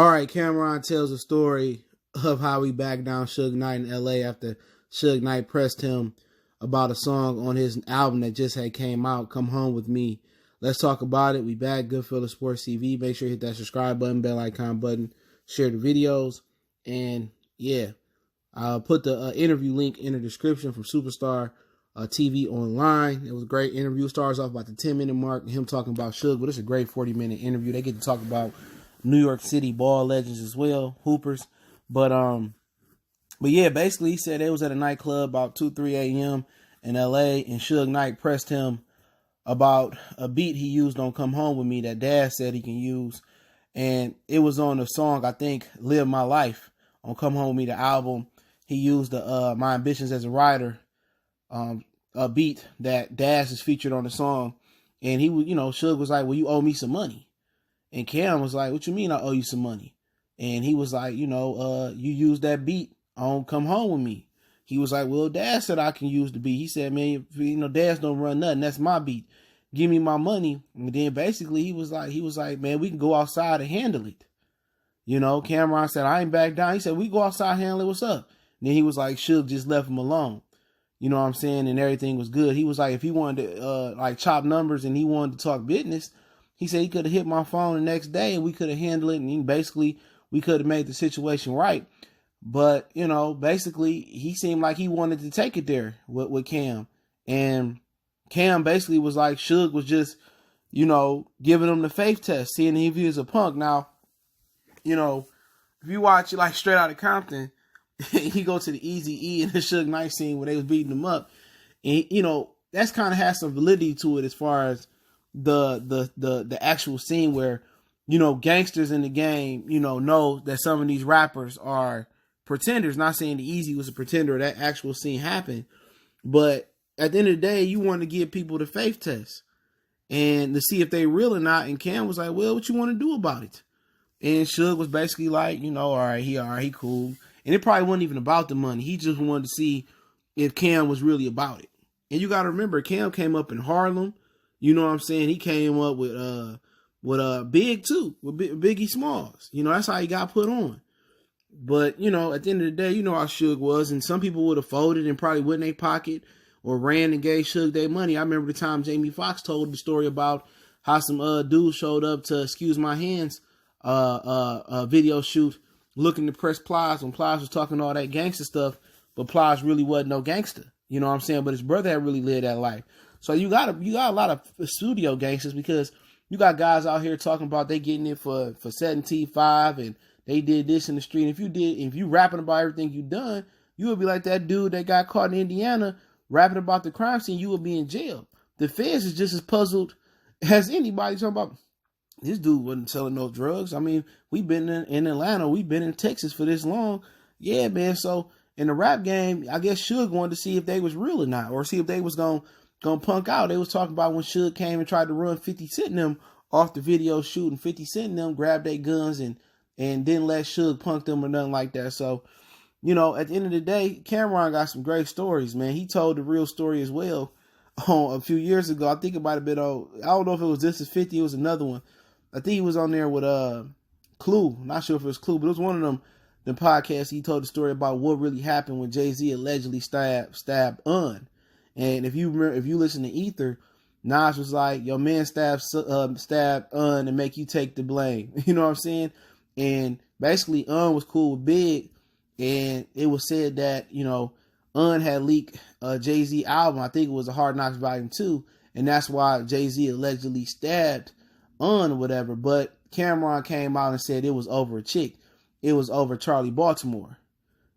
All right, Cameron tells a story of how he backed down Suge Knight in LA after Suge Knight pressed him about a song on his album that just had came out, Come Home With Me. Let's talk about it. We back, Goodfellas Sports TV. Make sure you hit that subscribe button, bell icon button, share the videos. And yeah, I'll put the interview link in the description from Superstar TV Online. It was a great interview. Starts off about the 10-minute mark, him talking about Suge, but it's a great 40-minute interview. They get to talk about New York City ball legends as well, hoopers. But yeah, basically he said they was at a nightclub about 2-3 a.m. in LA, and Suge Knight pressed him about a beat he used on Come Home With Me that Dad said he can use. And it was on the song, I think, Live My Life on Come Home With Me, the album. He used the My Ambitions as a Writer, a beat that Dash is featured on the song. And he was, Suge was like, well, you owe me some money. And Cam was like, what you mean I owe you some money? And he was like, you used that beat on Come Home With Me. He was like, well, Dad said I can use the beat. He said, man, Dads don't run nothing. That's my beat. Give me my money. And then basically he was like, man, we can go outside and handle it. Cameron said, I ain't back down. He said, we go outside and handle it. What's up? And then he was like, Suge just left him alone. You know what I'm saying? And everything was good. He was like, if he wanted to chop numbers and he wanted to talk business, he said he could have hit my phone the next day and we could have handled it. And basically we could have made the situation right. But, basically he seemed like he wanted to take it there with Cam. And Cam basically was like, Suge was just, giving him the faith test, seeing if he was a punk. Now, if you watch it like Straight Outta Compton, he go to the Eazy-E and the Suge Knight scene where they was beating him up. And, that's kind of has some validity to it as far as the actual scene where, gangsters in the game, know that some of these rappers are pretenders. Not saying the Eazy was a pretender or that actual scene happened, but at the end of the day, you want to give people the faith test and to see if they real or not. And Cam was like, well, what you want to do about it? And Suge was basically like, all right, he cool. And it probably wasn't even about the money. He just wanted to see if Cam was really about it. And you got to remember, Cam came up in Harlem. You know what I'm saying? He came up with Big too, with Biggie Smalls. That's how he got put on. But, at the end of the day, how Suge was. And some people would have folded and probably went in their pocket or ran and gave Suge their money. I remember the time Jamie Foxx told the story about how some dudes showed up to Excuse My Hands video shoot looking to press Plies when Plies was talking all that gangster stuff. But Plies really wasn't no gangster. You know what I'm saying? But his brother had really lived that life. So you got a lot of studio gangsters because you got guys out here talking about they getting it for 75 and they did this in the street. And if you rapping about everything you done, you would be like that dude that got caught in Indiana rapping about the crime scene. You would be in jail. The feds is just as puzzled as anybody talking about this dude wasn't selling no drugs. I mean, we've been in Atlanta, we've been in Texas for this long. Yeah, man. So in the rap game, I guess Suge wanted to see if they was real or not, or see if they was gonna punk out. They was talking about when Suge came and tried to run 50 Cent and them off the video shooting. 50 Cent and them grabbed their guns and didn't let Suge punk them or nothing like that. So, at the end of the day, Cameron got some great stories, man. He told the real story as well a few years ago. I think about a bit old. I don't know if it was This Is 50. It was another one. I think he was on there with Clue. Not sure if it was Clue, but it was one of them podcasts. He told the story about what really happened when Jay-Z allegedly stabbed Un. And if you listen to Ether, Nas was like, your man stabbed Un and make you take the blame. You know what I'm saying? And basically Un was cool with Big, and it was said that, Un had leaked Jay-Z album. I think it was a Hard Knocks Volume 2, and that's why Jay-Z allegedly stabbed Un or whatever. But Cameron came out and said it was over a chick. It was over Charlie Baltimore.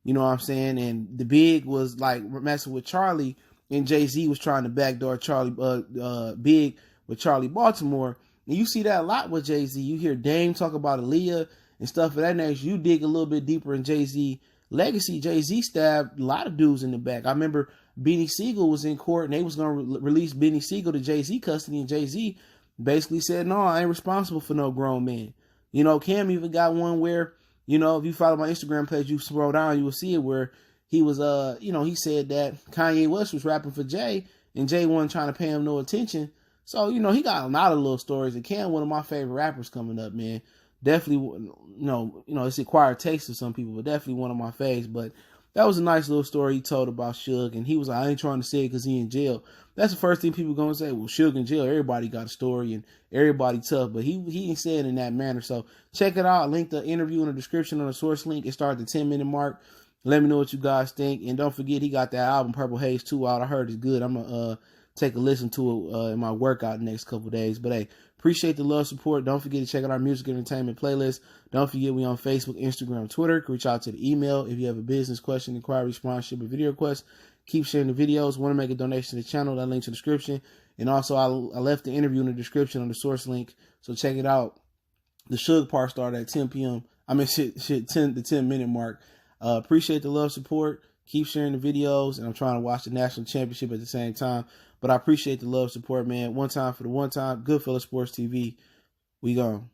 You know what I'm saying? And the Big was like messing with Charlie, and Jay-Z was trying to backdoor Big with Charlie Baltimore. And you see that a lot with Jay-Z. You hear Dame talk about Aaliyah and stuff of that nature. You dig a little bit deeper in Jay-Z legacy. Jay-Z stabbed a lot of dudes in the back. I remember Beanie Siegel was in court and they was going to release Beanie Siegel to Jay-Z custody, and Jay-Z basically said, no, I ain't responsible for no grown man. Cam even got one where, if you follow my Instagram page, you scroll down, you will see it where he was, he said that Kanye West was rapping for Jay and Jay wasn't trying to pay him no attention. So, he got a lot of little stories. And Cam, one of my favorite rappers coming up, man. Definitely, it's acquired taste for some people, but definitely one of my faves. But that was a nice little story he told about Suge, and he was like, I ain't trying to say it because he in jail. That's the first thing people gonna say. Well, Suge in jail, everybody got a story and everybody tough, but he ain't saying it in that manner. So check it out. I linked the interview in the description on the source link. It started at the 10-minute mark. Let me know what you guys think, and don't forget he got that album Purple Haze 2 out. I heard it's good. I'm gonna take a listen to it in my workout the next couple days. But hey, appreciate the love, support. Don't forget to check out our music entertainment playlist. Don't forget we on Facebook, Instagram, Twitter. Reach out to the email if you have a business question, inquiry, sponsorship, or video request. Keep sharing the videos. Want to make a donation to the channel? That link's in the description. And also, I left the interview in the description on the source link, so check it out. The Suge part started at 10 p.m. I mean, the 10-minute mark. Appreciate the love, support. Keep sharing the videos, and I'm trying to watch the national championship at the same time. But I appreciate the love, support, man. One time for the one time. Goodfellas Sports TV. We gone.